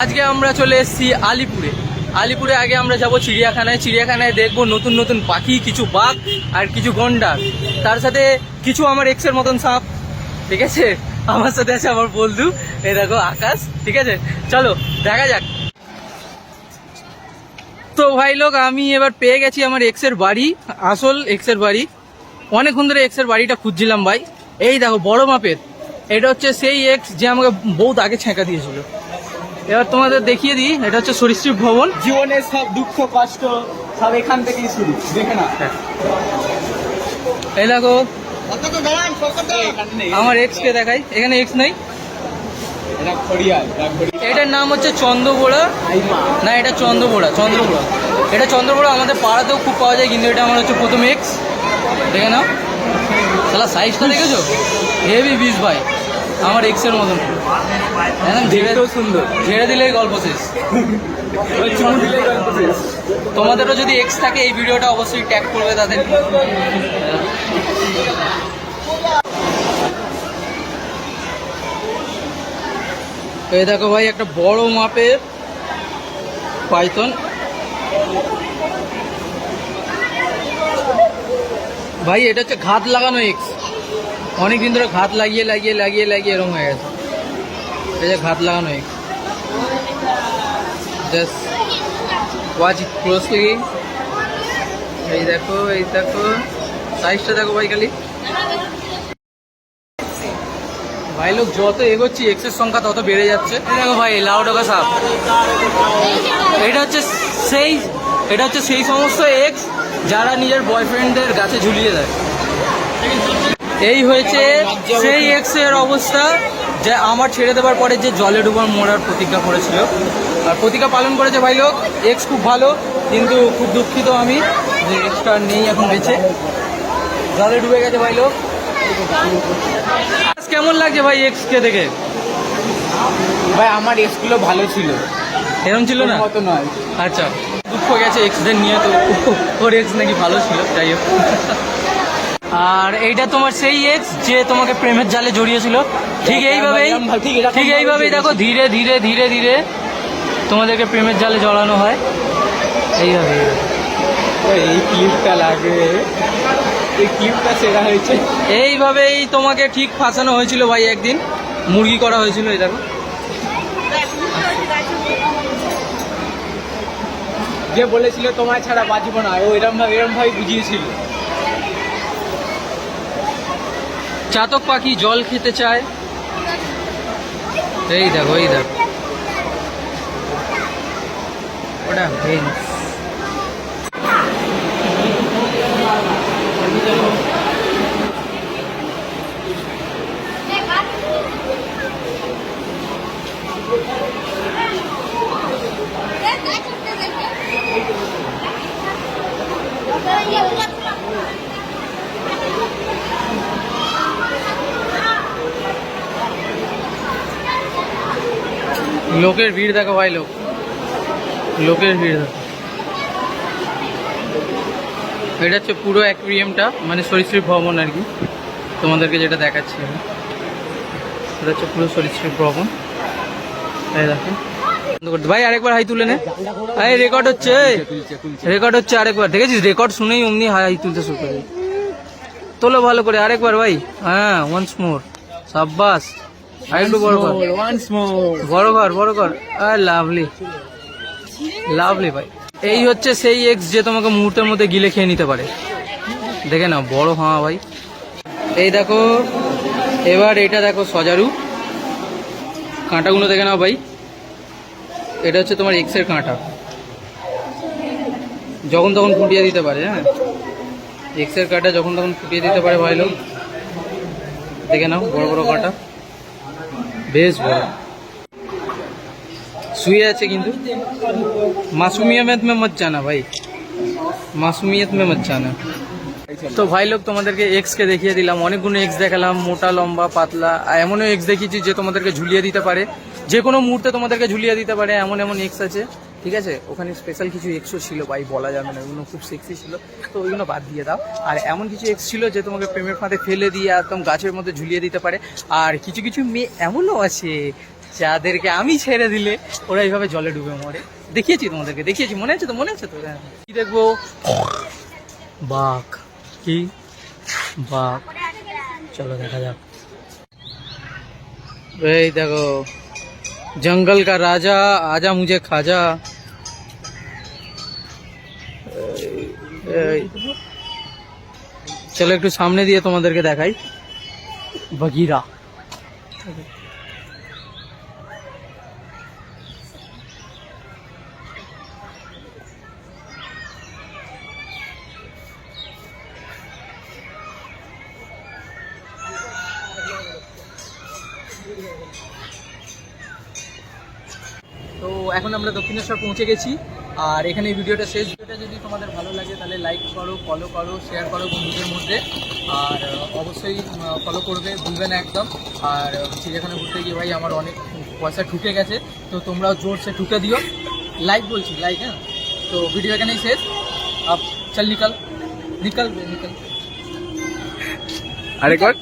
আজকে আমরা চলে এসেছি আলিপুরে আগে আমরা যাব চিড়িয়াখানায় দেখবো নতুন নতুন পাখি, কিছু বাঘ আর কিছু গন্ডার, তার সাথে কিছু আমার এক্সের মতন সাপ। ঠিক আছে, আমার সাথে আছে আমার বন্ধু, এই দেখো আকাশ। ঠিক আছে, চলো দেখা যাক। তো ভাই লোক, আমি এবার পেয়ে গেছি আমার এক্সের বাড়ি, আসল এক্সের বাড়ি। অনেকক্ষণ ধরে এক্সের বাড়িটা খুঁজছিলাম ভাই। এই দেখো বড় মাপের, এটা হচ্ছে সেই এক্স যে আমাকে বহুত আগে ছেঁকা দিয়েছিল। এবার তোমাদের দেখিয়ে দিই, এটা হচ্ছে সরীসৃপ ভবন। জীবনের সব দুঃখ কষ্ট সব এখান থেকেই শুরু, দেখে না। এই দেখো আমার এক্স কে দেখাই, এখানে এক্স নাই। এটার নাম হচ্ছে চন্দ্রবোড়া, না এটা চন্দ্রবোড়া। এটা চন্দ্রবোড়া আমাদের পাড়াতেও খুব পাওয়া যায়, কিন্তু এটা আমার হচ্ছে প্রথম এক্স। দেখে নাও, তাহলে সাইজটা দেখেছো, হেভি বিষ ভাই, আমার এক্সের মতন একদম সুন্দর। ঝেড়ে দিলেই গল্প শেষ। তোমাদেরও যদি এক্স থাকে এই ভিডিওটা অবশ্যই ট্যাগ করবে তাদের। এই দেখো ভাই একটা বড় মাপের পাইথন ভাই। এটা হচ্ছে ঘাত লাগানো এক্স, অনেকদিন ধরে ঘাত লাগিয়ে এরকম হয়ে গেছে। এটা যে ঘাত লাগানো x, just watch it closely. এই দেখো সাইজটা দেখো ভাই খালি। ভাই লোক, যত এগোচ্ছি এক্সের সংখ্যা তত বেড়ে যাচ্ছে। দেখো ভাই লাউডোকা সাপ, এটা হচ্ছে সেই সমস্ত এক্স যারা নিজের বয়ফ্রেন্ডদের গাছে ঝুলিয়ে দেয়। এই হয়েছে সেই এক্সের অবস্থা, যে আমার ছেড়ে দেওয়ার পরে যে জলে ডুবার মরার প্রতিজ্ঞা করেছিল আর প্রতিজ্ঞা পালন করেছে। ভাই লোক, এক্স খুব ভালো, কিন্তু খুব দুঃখিত আমি যে এক্সটা নেই এখন বেঁচে, জলে ডুবে গেছে। ভাই লোক, কেমন লাগছে ভাই এক্স কে দেখে? ভাই আমার এক্সগুলো ভালো ছিল, এরকম ছিল না মতো নয়। আচ্ছা, দুঃখ গেছে এক্সদের নিয়ে, তো ওর এক্স নাকি ভালো ছিল, যাই হোক। আর এইটা তোমার সেই এক্স যে তোমাকে প্রেমের জালে জড়িয়েছিল। ঠিক এইভাবেই দেখো ধীরে ধীরে তোমাদেরকে প্রেমের জালে জড়ানো হয়। এইভাবে এই ক্লিপটা লাগে, এই ক্লিপটা সেরা হয়েছে। এইভাবেই তোমাকে ঠিক ফাঁসানো হয়েছিল ভাই, একদিন মুরগি করা হয়েছিল। এই দেখো, যে বলেছিল তোমায় ছাড়া বাঁচব না, ও এরম ভাবে বুঝিয়েছিল। চাতক পাখি জল খেতে চায়। এই দেখো ওটা ভেন্স। লোকের ভিড় দেখো ভাই, লোকের ভিড় দেখো। এটা হচ্ছে পুরো অ্যাকুয়ারিয়ামটা, মানে সরীসৃপ ভবন আর কি, তোমাদেরকে যেটা দেখাচ্ছি আমি। এটা হচ্ছে পুরো সরীসৃপ ভবন। এই দেখো ভাই, আরেকবার হাই তুলে নে। এই রেকর্ড হচ্ছে আরেকবার। দেখেছিস, রেকর্ড শুনেই অমনি হাই তুলতে শুরু করে। তোলো ভালো করে আরেকবার ভাই। হ্যাঁ, ওয়ান্স মোর, সাব্বাস। আরেকটু বড় কর। লাভলি ভাই। এই হচ্ছে সেই এক্স যে তোমাকে মুহূর্তের মধ্যে গিলে খেয়ে নিতে পারে। দেখে নাও বড় হাঁ ভাই। এই দেখো, এবার এটা দেখো সজারু, কাঁটাগুলো দেখে নাও ভাই। এটা হচ্ছে তোমার এক্সের কাঁটা, যখন তখন ফুটিয়ে দিতে পারে। হ্যাঁ, এক্সের কাঁটা যখন তখন ফুটিয়ে দিতে পারে ভাই লোক। দেখে নাও বড় কাঁটা, বেশ বড়, শুয়ে আছে কিন্তু। মাসুমিয়ত মে মত জানা ভাই, মাসুমিয়ত মে মত জানা। তো ভাই লোক, তোমাদেরকে এক্স কে দেখিয়ে দিলাম, অনেকগুলো এক্স দেখালাম, মোটা লম্বা পাতলা। আর এমনও এক্স দেখিয়েছি যে তোমাদেরকে ঝুলিয়ে দিতে পারে, যে কোনো মুহূর্তে তোমাদেরকে ঝুলিয়ে দিতে পারে, এমন এক্স আছে। ঠিক আছে, ওখানে স্পেশাল কিছু এক্সও ছিল ভাই, বলা যাবে না, ওগুলো খুব সেক্সি ছিল, তো ওইগুলো বাদ দিয়ে দাও। আর এমন কিছু এক্স ছিল যে তোমাকে প্রেমের ফাঁদে ফেলে দিয়ে একদম গাছের মধ্যে ঝুলিয়ে দিতে পারে। আর কিছু মেয়ে এমনও আছে যাদেরকে আমি ছেড়ে দিলে ওরা এইভাবে জলে ডুবে মরে। দেখিয়েছি তোমাদেরকে, দেখিয়েছি, মনে আছে তো? মনে আছে তো? হ্যাঁ। কি দেখবো? বাঘ। কি বাঘ? চলো দেখা যাক। এই দেখো, জঙ্গল কা রাজা আজা মুঝে খাজা। চলো একটু সামনে দিয়ে তোমাদেরকে দেখাই। বগিরা। তো এখন আমরা দক্ষিণেশ্বর পৌঁছে গেছি, আর এখানে এই ভিডিওটা শেষ। ভিডিওটা যদি তোমাদের ভালো লাগে তাহলে লাইক করো, ফলো করো, শেয়ার করো বন্ধুদের মধ্যে, আর অবশ্যই ফলো করবে, ভুলবে না একদম। আর চিড়িয়াখানা ঘুরতে গিয়ে ভাই আমার অনেক পয়সা ঠুকে গেছে, তো তোমরাও জোরসে ঠুকে দিও। লাইক বলছি, লাইক। হ্যাঁ, তো ভিডিও এখানেই শেষ। আপ চল নিকল নিকল নিকল। আরেকবার